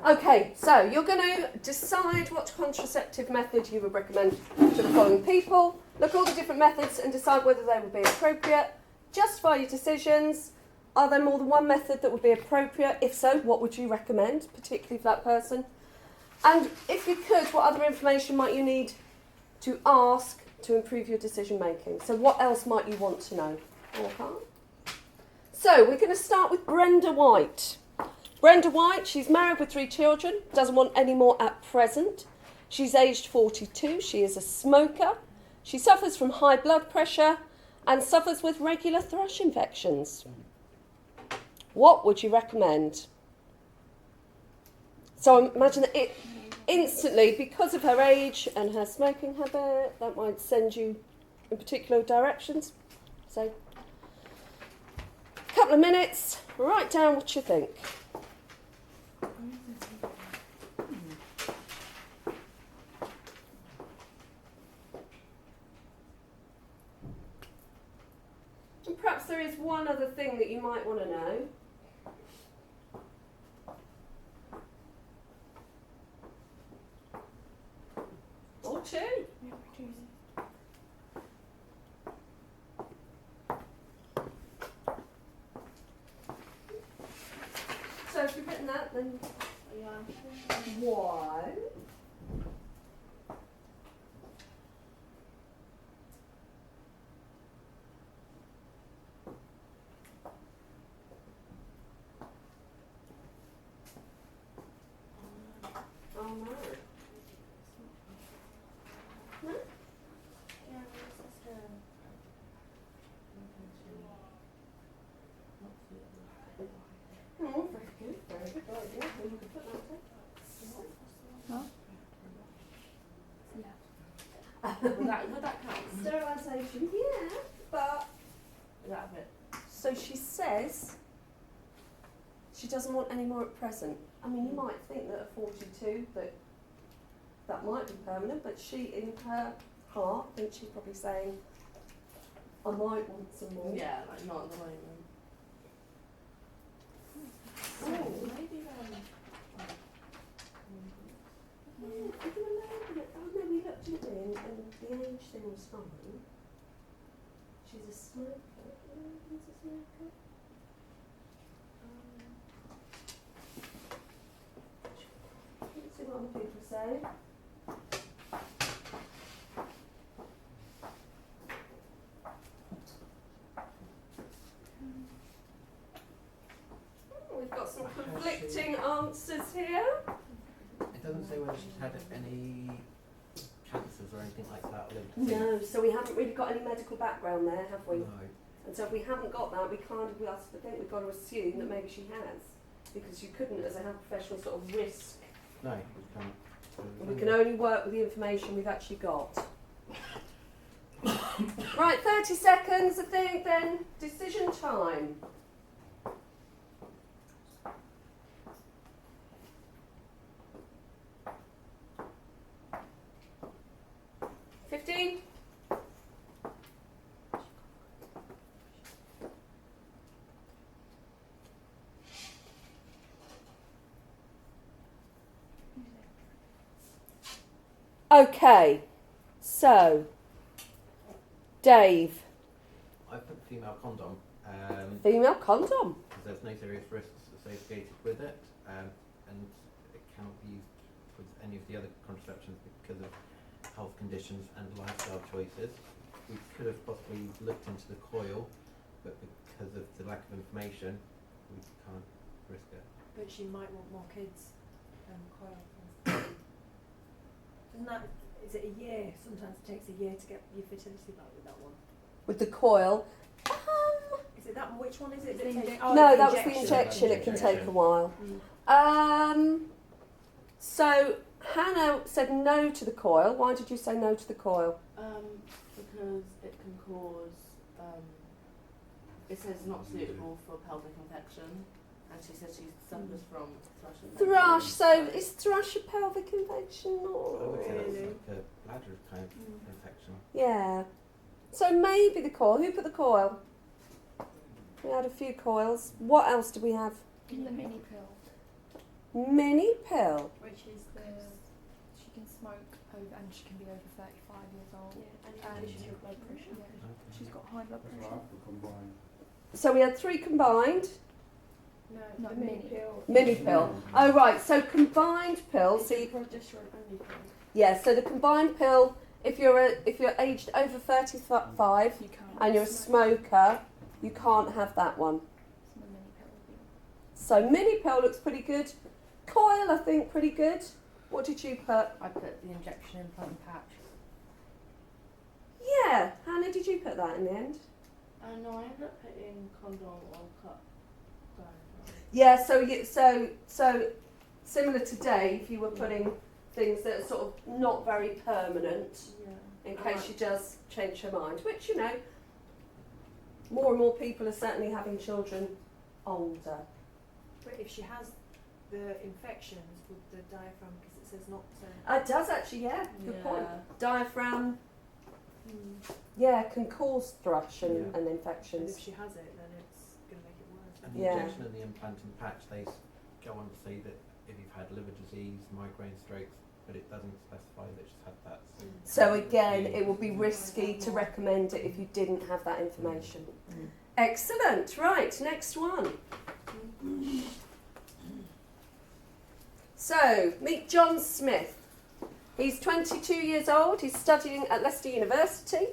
Okay, so you're going to decide what contraceptive method you would recommend to the following people. Look at all the different methods and decide whether they would be appropriate. Justify your decisions. Are there more than one method that would be appropriate? If so, what would you recommend, particularly for that person? And if you could, what other information might you need to ask to improve your decision making? So what else might you want to know? Okay. So we're going to start with Brenda White. Brenda White, she's married with 3 children, doesn't want any more at present. She's aged 42, she is a smoker. She suffers from high blood pressure and suffers with regular thrush infections. What would you recommend? So imagine that it instantly, because of her age and her smoking habit, that might send you in particular directions. So, a couple of minutes, write down what you think. And perhaps there is one other thing that you might want to know. Or 2. So if you've written that, then 1. Oh no. No? Oh, very good, very good. Right, yeah, so you can put that there. Would that count? Sterilisation, yeah, but Is that a bit? so she says she doesn't want any more at present. I mean, you might think that at 42 that might be permanent, but she, in her heart, thinks she's probably saying, I might want some more. Yeah, like not at the moment. Oh. Maybe Yeah, I can imagine it. Oh no, we looked at it and the age thing was fine. She's a smoker. She's a smoker. Let's see what other people say. We've got some conflicting answers here. It doesn't say whether she's had any cancers or anything like that linked to. No, so we haven't really got any medical background there, have we? No. And so if we haven't got that, we can't. I think we've got to assume that maybe she has, because you couldn't, as a health professional, sort of risk. No, we can't. We can only work with the information we've actually got. Right, 30 seconds, I think. Then decision time. Okay, so Dave. I put female condom. Female condom. Because there's no serious risks associated with it, and it cannot be used with any of the other contraceptions because of health conditions and lifestyle choices. We could have possibly looked into the coil, but because of the lack of information, we can't risk it. But she might want more kids than coil. Isn't that, is it a year? Sometimes it takes a year to get your fertility back with that one. With the coil. Is it that, which one is it? No, that was the injection. It can take a while. So Hannah said no to the coil. Why did you say no to the coil? Because it can cause, it says not suitable for pelvic infection, and she says she suffers from thrush infection. Thrush. So is thrush a pelvic infection I or? would say that's like a bladder kind of infection. Yeah. So maybe the coil. Who put the coil? We had a few coils. What else do we have? In the mini pill. Mini pill. Which is she can smoke over and she can be over 35 years old. And she's got blood pressure. Yeah. Okay. She's got high blood That's pressure. right, for combined. So we had 3 combined. No, the mini. pill. Mini pill. Oh right, so combined pill. So you, progesterone only pill. yeah, so the combined pill. If you're aged over 35 You can't. and you're a smoker, you can't have that one. So the mini pill would be. So mini pill looks pretty good. Coil, I think, pretty good. What did you put? I put the injection implant and patch. Yeah, Hannah, did you put that in the end? No, I ended up putting condom or cup. Yeah, so similar to Dave, you were putting things that are sort of not very permanent Yeah. in case she does change her mind, which, you know, more and more people are certainly having children older. But if she has the infections with the diaphragm, because it says not to. It does actually, yeah, good point. Diaphragm, Mm. yeah, can cause thrush and Yeah. And if infections. she has it, then it's going to make it worse. And the Yeah. injection and the implant and patch, they go on to say that if you've had liver disease, migraine, strokes, but it doesn't specify that she's had that. So again, it would be risky to recommend it if you didn't have that information. Excellent. Right, next one. So, meet John Smith. He's 22 years old. He's studying at Leicester University.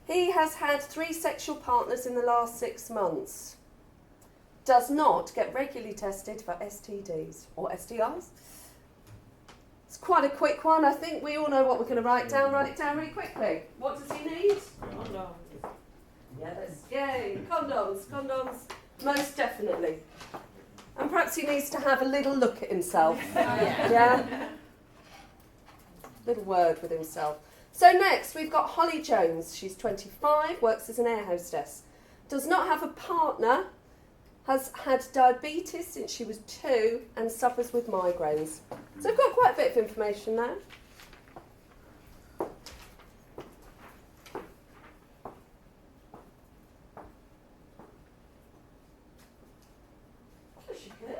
He has had 3 sexual partners in the last 6 months. Does not get regularly tested for STDs or STIs. It's quite a quick one. I think we all know what we're going to write down. Write it down really quickly. What does he need? Condoms. Yay, condoms, most definitely. And perhaps he needs to have a little look at himself. Yeah? Little word with himself. So next we've got Holly Jones. She's 25, works as an air hostess. Does not have a partner, has had diabetes since she was 2 and suffers with migraines. So I've got quite a bit of information there. She good.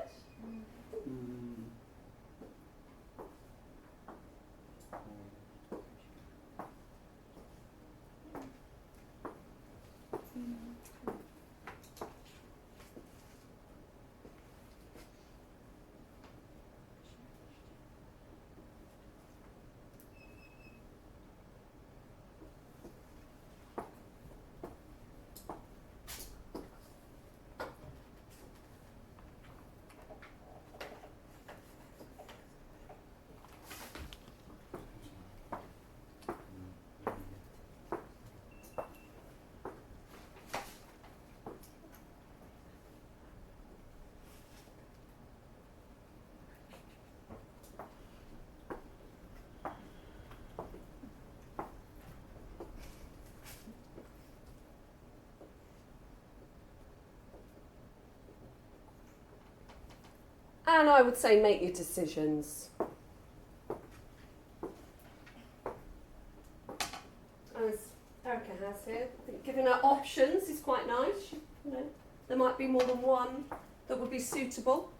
And I would say make your decisions. As Erica has here, I think giving her options is quite nice. You know, there might be more than one that would be suitable.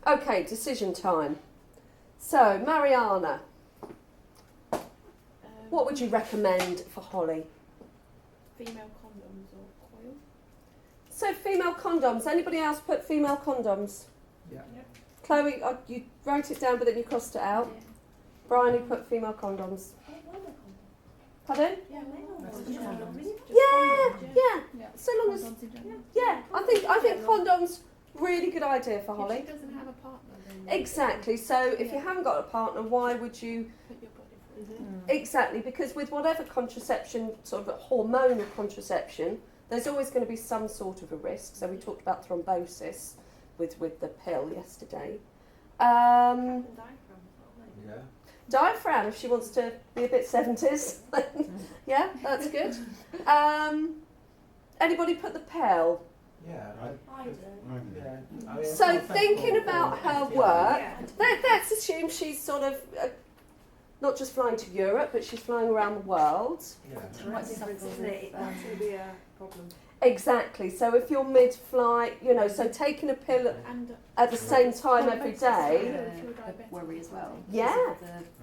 Okay, decision time. So, Mariana, what would you recommend for Holly? Female condoms or coil? So, female condoms. Anybody else put female condoms? Yeah. Chloe, you wrote it down but then you crossed it out. Yeah. Brian, you put female condoms. Pardon? Yeah, Yeah, yeah. Yeah. So long as, Condoms in general. yeah. I think condoms really good idea for If Holly. she doesn't have a partner, then Exactly. So if you Yeah. haven't got a partner, why would you? put your body through. Exactly, because with whatever contraception, sort of hormonal contraception, there's always going to be some sort of a risk. So we talked about thrombosis with the pill yesterday. Yeah. Diaphragm, if she wants to be a bit 70s. Yeah, that's good. Anybody put the pill? Yeah. I do. Yeah. I mean, So it's not thinking sensible about for her STI. work, let's assume she's sort of not just flying to Europe, but she's flying around the world. Yeah. Time difference, isn't it? That's going to be a problem. Exactly. So if you're mid-flight, you know, so taking a pill And at the same time every day, if you're diabetic. worry as well. Yeah.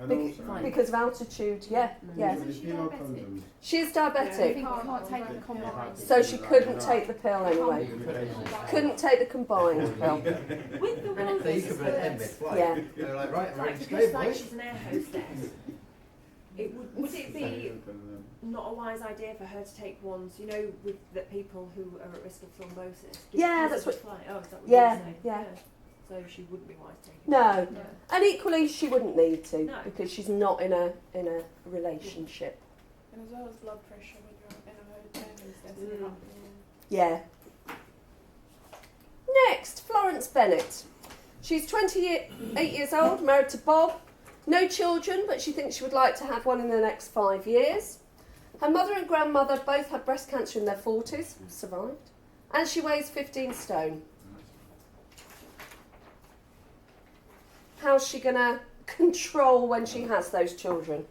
And Bec- also, because of altitude, yeah, yeah. with the female condoms, She's I diabetic, think you can't take the combined. so she couldn't take the pill anyway. You can put it in. Couldn't take the combined pill. With the one So you can put it in mid-flight. Yeah. They're like, right, I'm ready like, to go, because like boys. she's an air hostess, would it be not a wise idea for her to take ones, you know, with the people who are at risk of thrombosis? Yeah, because that's of what- the flight? Oh, is that what Yeah, you're saying? yeah. So she wouldn't be wise taking No. it. No. And equally, she wouldn't need to No. because she's not in a relationship. And as well as blood pressure when you're in a hotel, Mm. Yeah. Next, Florence Bennett. She's 28 years old, married to Bob. No children, but she thinks she would like to have one in the next 5 years. Her mother and grandmother both had breast cancer in their 40s, survived. And she weighs 15 stone. How's she going to control when she has those children?